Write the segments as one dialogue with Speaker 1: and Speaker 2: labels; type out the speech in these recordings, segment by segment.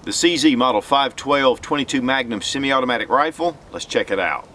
Speaker 1: The CZ Model 512 22 Magnum semi-automatic rifle. Let's check it out.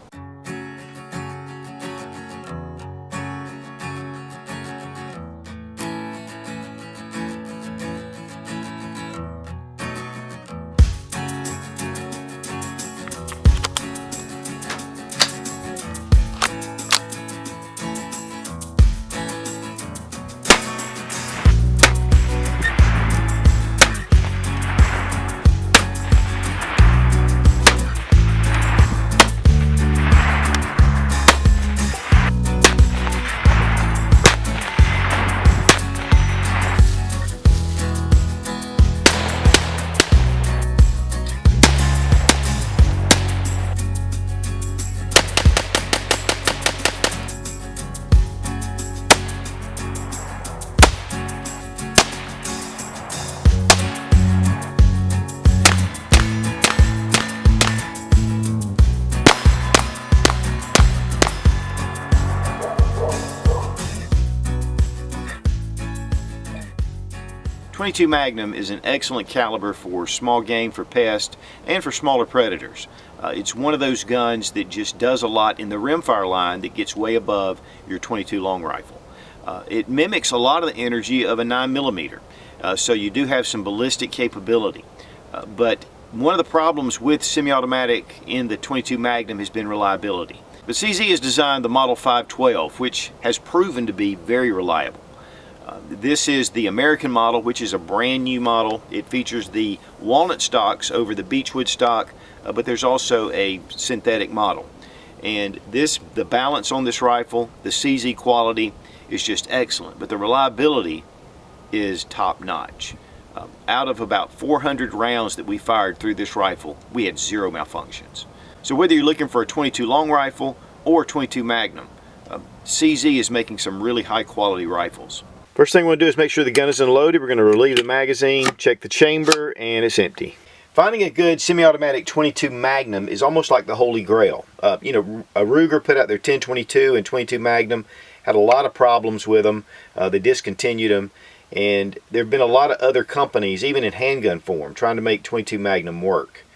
Speaker 1: .22 Magnum is an excellent caliber for small game, for pests, and for smaller predators. It's one of those guns that just does a lot in the rimfire line that gets way above your .22 long rifle. It mimics a lot of the energy of a 9mm, so you do have some ballistic capability. But one of the problems with semi-automatic in the .22 Magnum has been reliability. But CZ has designed the Model 512, which has proven to be very reliable. This is the American model, which is a brand new model. It features the walnut stocks over the beechwood stock, but there's also a synthetic model. And the balance on this rifle, the CZ quality is just excellent, but the reliability is top notch. Out of about 400 rounds that we fired through this rifle, we had 0 malfunctions. So whether you're looking for a .22 long rifle or a .22 Magnum, CZ is making some really high quality rifles. First thing we want to do is make sure the gun is unloaded. We're going to relieve the magazine, check the chamber, and it's empty. Finding a good semi-automatic .22 Magnum is almost like the holy grail. You know, Ruger put out their 10/22 and .22 Magnum, had a lot of problems with them. They discontinued them, and there have been a lot of other companies, even in handgun form, trying to make .22 Magnum work.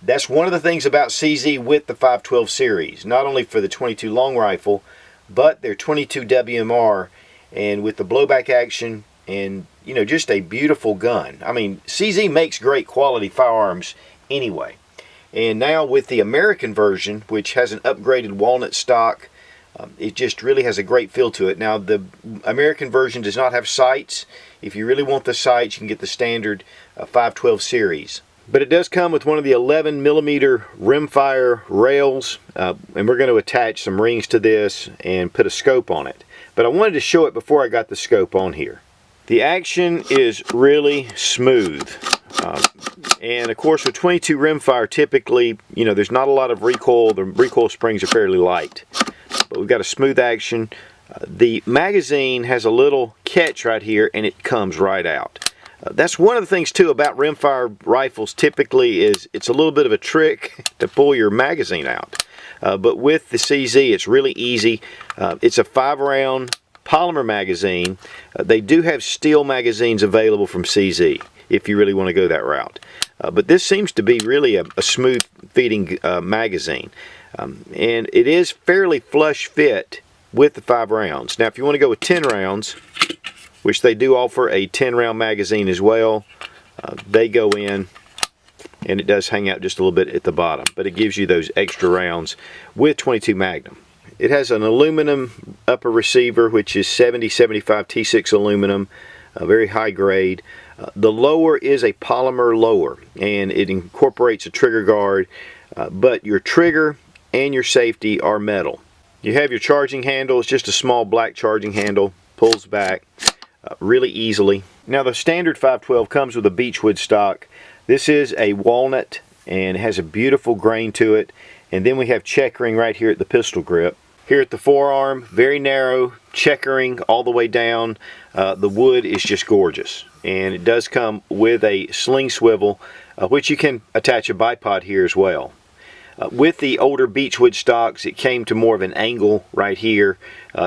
Speaker 1: That's one of the things about CZ with the 512 series, not only for the .22 long rifle, but their .22 WMR, and with the blowback action, and you know, just a beautiful gun. I mean, CZ makes great quality firearms anyway. And now with the American version, which has an upgraded walnut stock, it just really has a great feel to it. Now the American version does not have sights. If you really want the sights, you can get the standard 512 series. But it does come with one of the 11mm rimfire rails, and we're going to attach some rings to this and put a scope on it. But I wanted to show it before I got the scope on here. The action is really smooth. And of course with .22 rimfire, typically, you know, there's not a lot of recoil. The recoil springs are fairly light. But we've got a smooth action. The magazine has a little catch right here, and it comes right out. That's one of the things too about rimfire rifles typically is it's a little bit of a trick to pull your magazine out. But with the CZ, it's really easy. It's a 5-round polymer magazine. They do have steel magazines available from CZ if you really want to go that route. But this seems to be really a smooth feeding magazine. And it is fairly flush fit with the 5 rounds. Now if you want to go with 10 rounds, which they do offer a 10-round magazine as well, they go in, and it does hang out just a little bit at the bottom, but it gives you those extra rounds with .22 Magnum. It has an aluminum upper receiver, which is 7075 T6 aluminum, very high grade. The lower is a polymer lower, and it incorporates a trigger guard, but your trigger and your safety are metal. You have your charging handle. It's just a small black charging handle, pulls back really easily. Now the standard 512 comes with a beechwood stock. This is a walnut and has a beautiful grain to it, and then we have checkering right here at the pistol grip. Here at the forearm, very narrow checkering all the way down. The wood is just gorgeous, and it does come with a sling swivel, which you can attach a bipod here as well. With the older beechwood stocks, it came to more of an angle right here.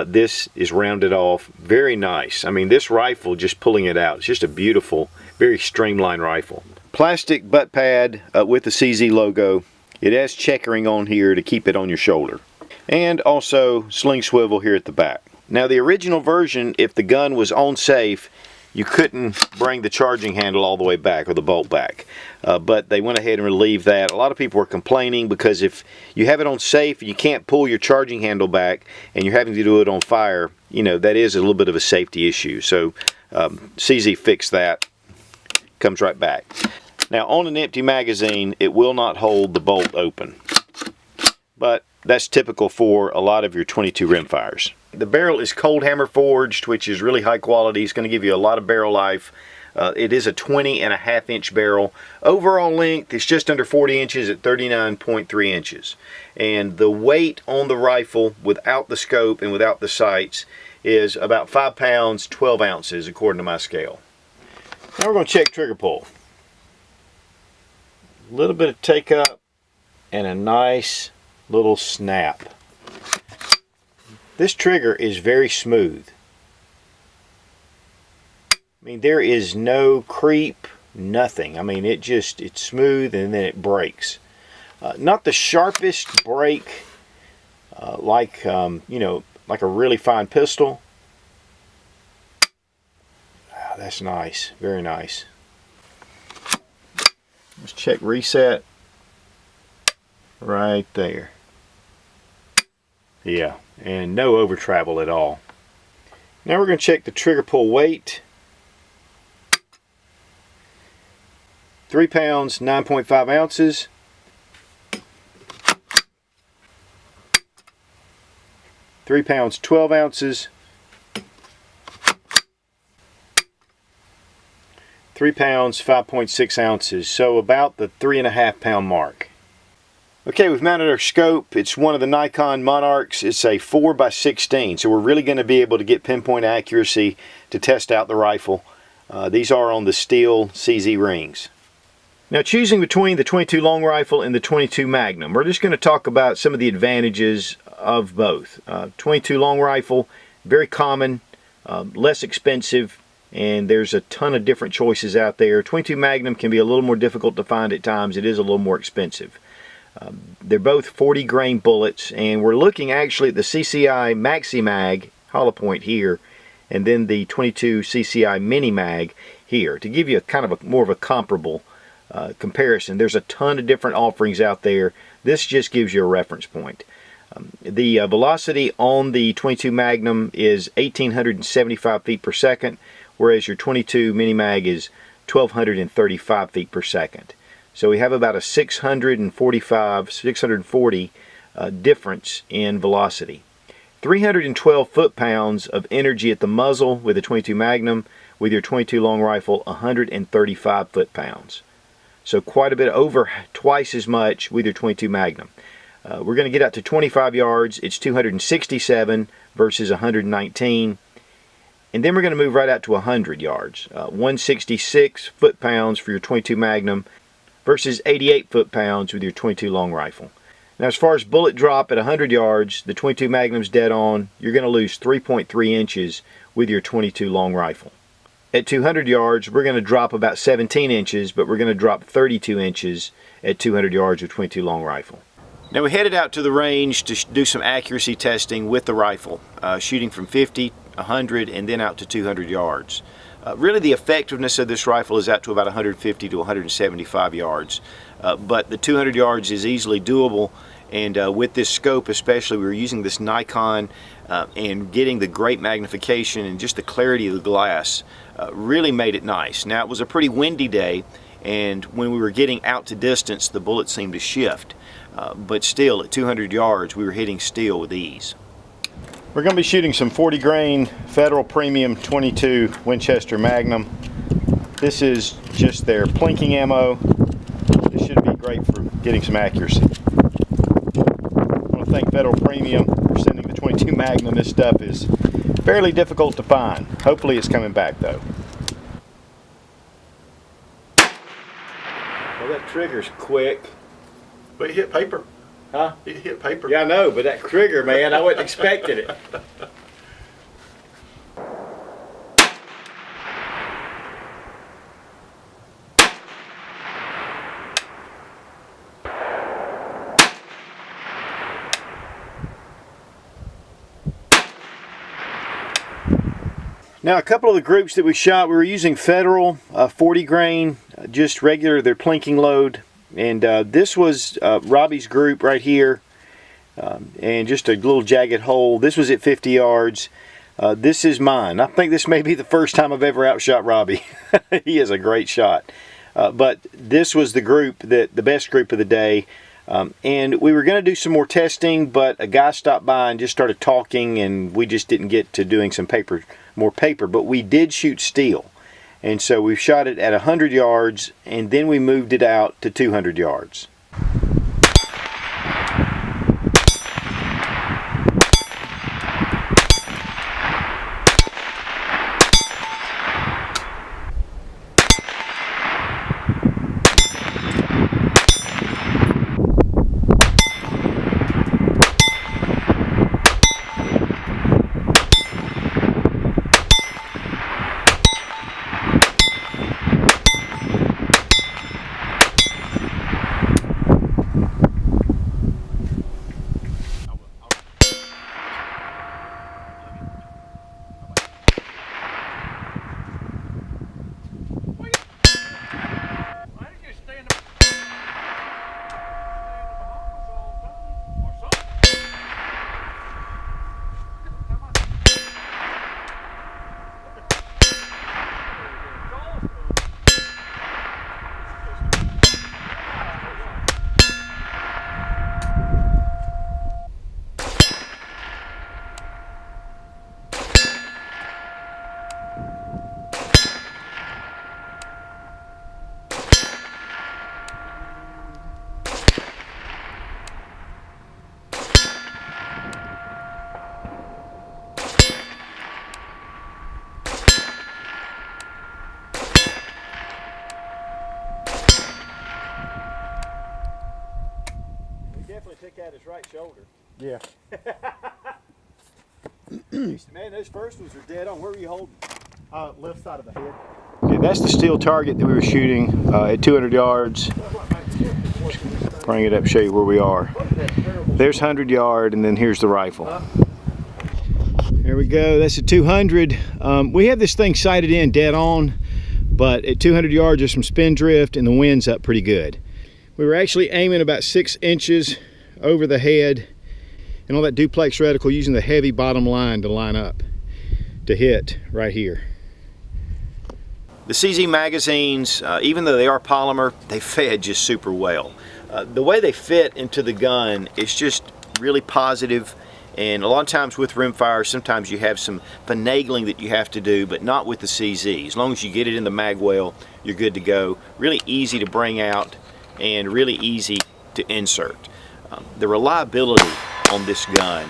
Speaker 1: This is rounded off, very nice. I mean, this rifle, just pulling it out, it's just a beautiful, very streamlined rifle. Plastic butt pad with the CZ logo. It has checkering on here to keep it on your shoulder. And also sling swivel here at the back. Now the original version, if the gun was on safe, you couldn't bring the charging handle all the way back or the bolt back. But they went ahead and relieved that. A lot of people were complaining because if you have it on safe and you can't pull your charging handle back and you're having to do it on fire, you know, that is a little bit of a safety issue. So CZ fixed that. Comes right back. Now on an empty magazine, it will not hold the bolt open. But that's typical for a lot of your 22 rimfires. The barrel is cold hammer forged, which is really high quality. It's going to give you a lot of barrel life. It is a 20.5 inch barrel. Overall length is just under 40 inches at 39.3 inches. And the weight on the rifle without the scope and without the sights is about 5 pounds, 12 ounces according to my scale. Now we're going to check trigger pull. A little bit of take up and a nice little snap. This trigger is very smooth. I mean, there is no creep, nothing. I mean, it's smooth and then it breaks. Not the sharpest break like you know, like a really fine pistol. Ah, that's nice, very nice. Let's check reset right there. Yeah, and no over travel at all. Now we're going to check the trigger pull weight. 3 pounds, 9.5 ounces. Three pounds, 12 ounces. 3 pounds, 5.6 ounces. So about the 3.5 pound mark. Okay, we've mounted our scope. It's one of the Nikon Monarchs. It's a 4x16, so we're really going to be able to get pinpoint accuracy to test out the rifle. These are on the steel CZ rings. Now, choosing between the 22 long rifle and the 22 Magnum, we're just going to talk about some of the advantages of both. 22 long rifle, very common, less expensive, and there's a ton of different choices out there. 22 Magnum can be a little more difficult to find at times. It is a little more expensive. They're both 40 grain bullets, and we're looking actually at the CCI Maxi Mag hollow point here, and then the 22 CCI Mini Mag here to give you a kind of more of a comparable comparison. There's a ton of different offerings out there. This just gives you a reference point. The velocity on the 22 Magnum is 1,875 feet per second, whereas your 22 Mini Mag is 1,235 feet per second. So we have about a 640 difference in velocity. 312 foot-pounds of energy at the muzzle with the 22 Magnum, with your 22 long rifle 135 foot-pounds. So quite a bit, over twice as much with your 22 Magnum. We're going to get out to 25 yards. It's 267 versus 119. And then we're going to move right out to 100 yards. 166 foot-pounds for your 22 Magnum versus 88 foot-pounds with your 22 long rifle. Now, as far as bullet drop at 100 yards, the 22 Magnum's dead on. You're going to lose 3.3 inches with your 22 long rifle. At 200 yards, we're going to drop about 17 inches, but we're going to drop 32 inches at 200 yards with 22 long rifle. Now we headed out to the range to do some accuracy testing with the rifle, shooting from 50, 100, and then out to 200 yards. Really the effectiveness of this rifle is out to about 150 to 175 yards, but the 200 yards is easily doable, and with this scope especially, we were using this Nikon and getting the great magnification and just the clarity of the glass really made it nice. Now it was a pretty windy day, and when we were getting out to distance, the bullets seemed to shift, but still at 200 yards we were hitting steel with ease. We're going to be shooting some 40 grain Federal Premium 22 Winchester Magnum. This is just their plinking ammo. This should be great for getting some accuracy. I want to thank Federal Premium for sending the 22 Magnum. This stuff is fairly difficult to find. Hopefully it's coming back though. Well, that trigger's quick.
Speaker 2: But it hit paper.
Speaker 1: Huh?
Speaker 2: It hit paper.
Speaker 1: Yeah, I know, but that trigger, man, I wasn't expecting it. Now, a couple of the groups that we shot, we were using Federal 40 grain, just regular, their plinking load. And this was Robbie's group right here, and just a little jagged hole. This was at 50 yards. This is mine. I think this may be the first time I've ever outshot Robbie. He is a great shot. But this was the group, the best group of the day. And we were going to do some more testing, but a guy stopped by and just started talking, and we just didn't get to doing some more paper. But we did shoot steel. And so we shot it at 100 yards, and then we moved it out to 200 yards. Took out his right shoulder.
Speaker 2: Yeah.
Speaker 1: Man, those first ones are dead on. Where were you holding?
Speaker 2: Left side of the head.
Speaker 1: Okay, that's the steel target that we were shooting at 200 yards. Bring it up, show you where we are. There's 100 yard, and then here's the rifle. There we go. That's a 200. We have this thing sighted in dead on, but at 200 yards there's some spin drift and the wind's up pretty good. We were actually aiming about 6 inches over the head and on that duplex reticle, using the heavy bottom line to line up to hit right here. The CZ magazines, even though they are polymer, they fed just super well. The way they fit into the gun is just really positive, and a lot of times with rimfire, sometimes you have some finagling that you have to do, but not with the CZ. As long as you get it in the mag well, you're good to go. Really easy to bring out and really easy to insert. The reliability on this gun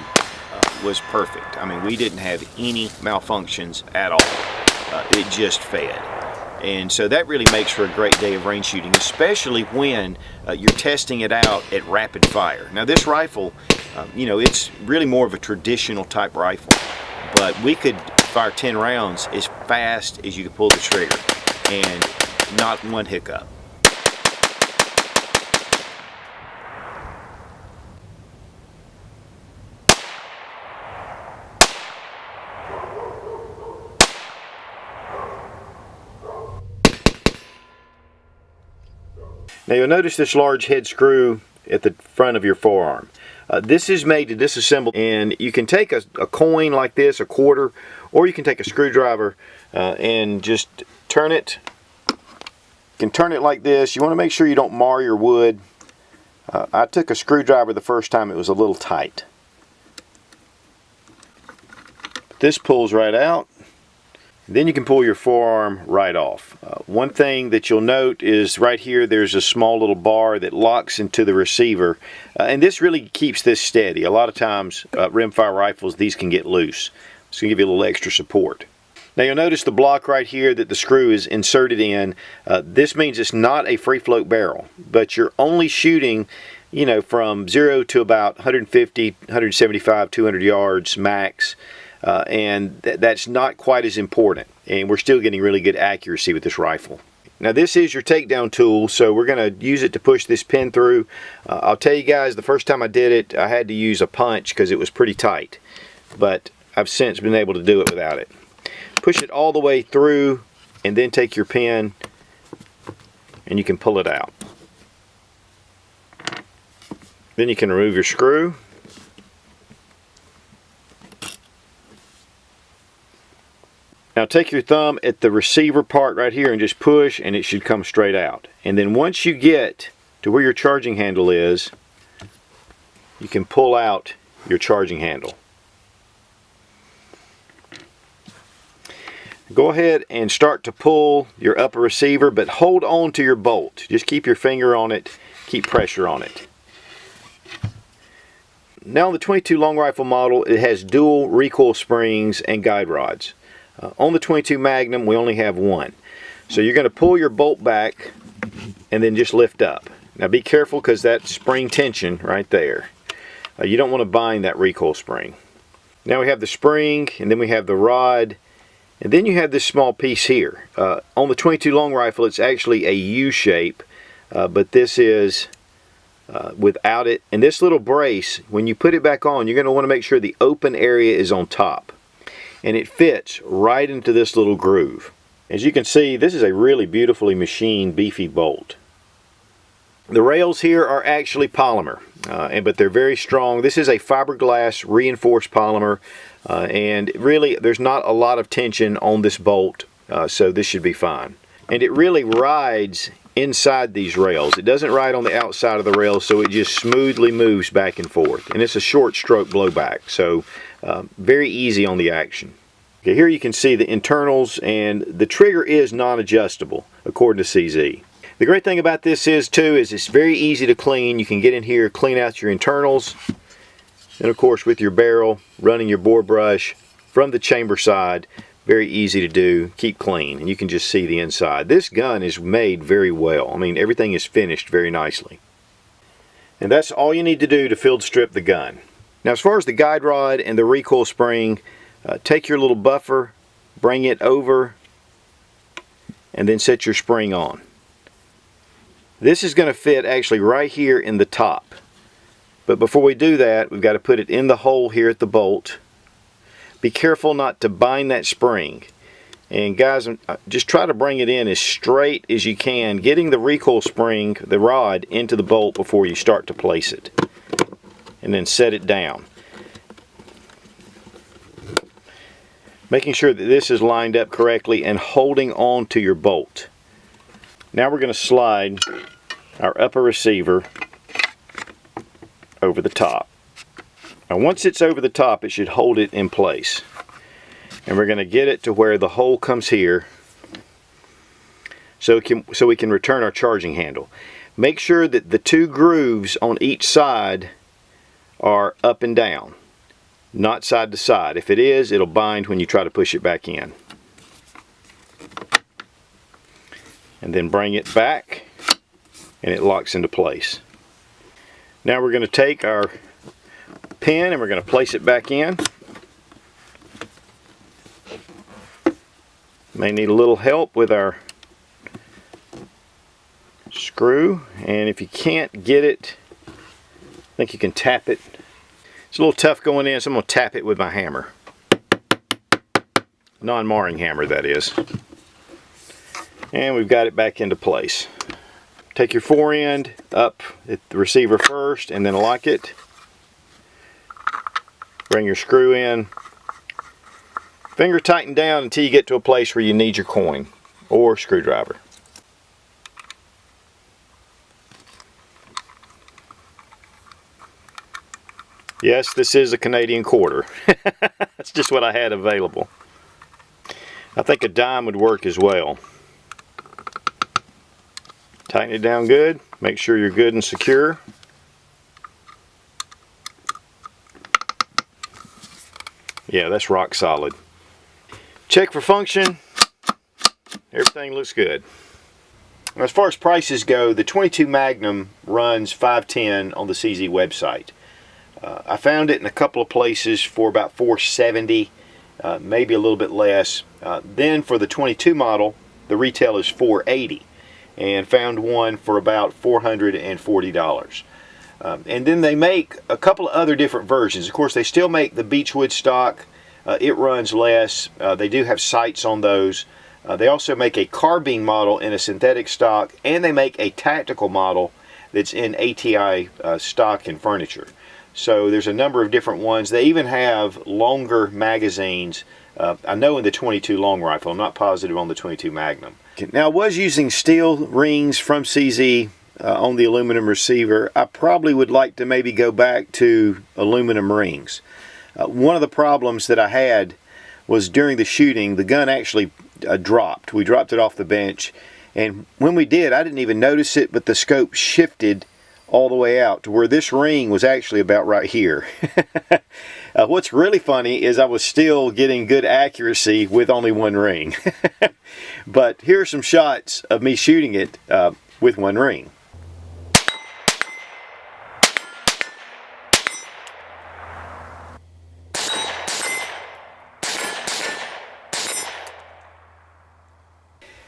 Speaker 1: was perfect. I mean, we didn't have any malfunctions at all. It just fed. And so that really makes for a great day of range shooting, especially when you're testing it out at rapid fire. Now this rifle, you know, it's really more of a traditional type rifle, but we could fire 10 rounds as fast as you could pull the trigger and not one hiccup. Now you'll notice this large head screw at the front of your forearm. This is made to disassemble, and you can take a coin like this, a quarter, or you can take a screwdriver and just turn it. You can turn it like this. You want to make sure you don't mar your wood. I took a screwdriver the first time, it was a little tight. But this pulls right out. Then you can pull your forearm right off. One thing that you'll note is right here there's a small little bar that locks into the receiver, and this really keeps this steady. A lot of times rimfire rifles, these can get loose. It's going to give you a little extra support. Now you'll notice the block right here that the screw is inserted in. This means it's not a free float barrel, but you're only shooting, you know, from 0 to about 150, 175, 200 yards max. And that's not quite as important, and we're still getting really good accuracy with this rifle. Now this is your takedown tool, so we're going to use it to push this pin through. I'll tell you guys, the first time I did it, I had to use a punch because it was pretty tight, but I've since been able to do it without it. push it all the way through, and then take your pin and you can pull it out. Then you can remove your screw. Now take your thumb at the receiver part right here and just push, and it should come straight out. And then once you get to where your charging handle is, you can pull out your charging handle. Go ahead and start to pull your upper receiver, but hold on to your bolt. Just keep your finger on it, keep pressure on it. Now on the 22 long rifle model, it has dual recoil springs and guide rods. On the 22 Magnum, we only have one. So you're going to pull your bolt back and then just lift up. Now be careful, because that spring tension right there. You don't want to bind that recoil spring. Now we have the spring, and then we have the rod, and then you have this small piece here. On the 22 long rifle, it's actually a U shape, but this is without it. And this little brace, when you put it back on, you're going to want to make sure the open area is on top. And it fits right into this little groove. As you can see, this is a really beautifully machined, beefy bolt. The rails here are actually polymer, but they're very strong. This is a fiberglass reinforced polymer, and really there's not a lot of tension on this bolt, so this should be fine. And it really rides inside these rails. It doesn't ride on the outside of the rails, so it just smoothly moves back and forth. And it's a short stroke blowback, so very easy on the action. Okay, here you can see the internals, and the trigger is non-adjustable according to CZ. The great thing about this is it's very easy to clean. You can get in here, clean out your internals, and of course with your barrel, running your bore brush from the chamber side. Very easy to do, keep clean, and you can just see the inside. This gun is made very well. I mean, everything is finished very nicely. And that's all you need to do to field strip the gun. Now as far as the guide rod and the recoil spring, take your little buffer, bring it over, and then set your spring on. This is going to fit actually right here in the top. But before we do that, we've got to put it in the hole here at the bolt. Be careful not to bind that spring. And guys, just try to bring it in as straight as you can, getting the recoil spring, the rod, into the bolt before you start to place it. And then set it down. Making sure that this is lined up correctly and holding on to your bolt. Now we're going to slide our upper receiver over the top. Now once it's over the top, it should hold it in place. And we're going to get it to where the hole comes here, so we can return our charging handle. Make sure that the two grooves on each side are up and down, not side to side. If it is, it'll bind when you try to push it back in. And then bring it back, and it locks into place. Now we're going to take our pin and we're going to place it back in. May need a little help with our screw, and if you can't get it, I think you can tap it. It's a little tough going in, so I'm going to tap it with my hammer. Non-marring hammer, that is. And we've got it back into place. Take your forend up at the receiver first and then lock it. Bring your screw in. Finger tighten down until you get to a place where you need your coin or screwdriver. Yes, this is a Canadian quarter. That's just what I had available. I think a dime would work as well. Tighten it down good. Make sure you're good and secure. Yeah, that's rock solid. Check for function. Everything looks good. As far as prices go, the 22 Magnum runs $510 on the CZ website. I found it in a couple of places for about $470, maybe a little bit less. Then for the 22 model, the retail is $480, and found one for about $440. And then they make a couple of other different versions. Of course, they still make the Beechwood stock, it runs less. They do have sights on those. They also make a carbine model in a synthetic stock, and they make a tactical model that's in ATI stock and furniture. So there's a number of different ones. They even have longer magazines. I know in the 22 long rifle. I'm not positive on the 22 Magnum. Now I was using steel rings from CZ on the aluminum receiver. I probably would like to maybe go back to aluminum rings. One of the problems that I had was during the shooting, the gun actually dropped. We dropped it off the bench, and when we did, I didn't even notice it, but the scope shifted all the way out to where this ring was actually about right here. What's really funny is I was still getting good accuracy with only one ring. But here are some shots of me shooting it with one ring.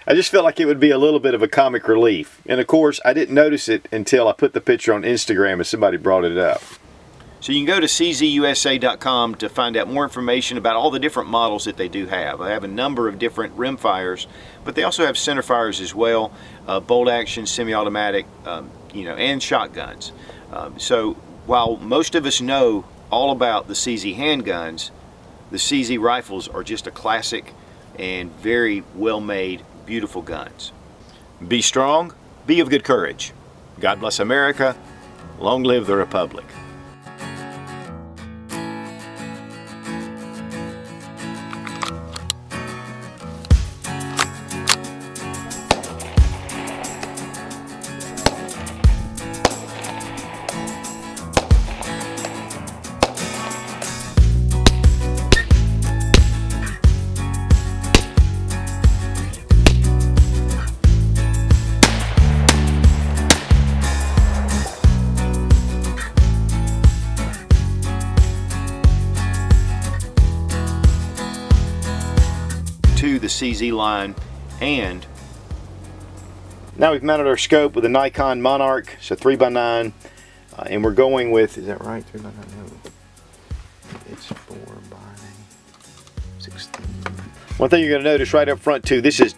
Speaker 1: I just felt like it would be a little bit of a comic relief. And of course, I didn't notice it until I put the picture on Instagram and somebody brought it up. So you can go to czusa.com to find out more information about all the different models that they do have. They have a number of different rimfires, but they also have center fires as well, bolt action, semi-automatic, and shotguns. So while most of us know all about the CZ handguns, the CZ rifles are just a classic and very well-made, beautiful guns. Be strong, be of good courage. God bless America. Long live the Republic. To the CZ line, and now we've mounted our scope with a Nikon Monarch. It's a 3x9, and we're going with, is that right? 3x9? No, it's 4x16. One thing you're going to notice right up front too, this is,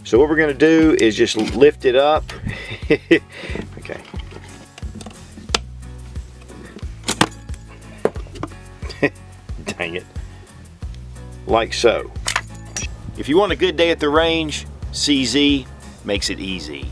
Speaker 1: so what we're going to do is just lift it up. Okay. Dang it. Like so. If you want a good day at the range, CZ makes it easy.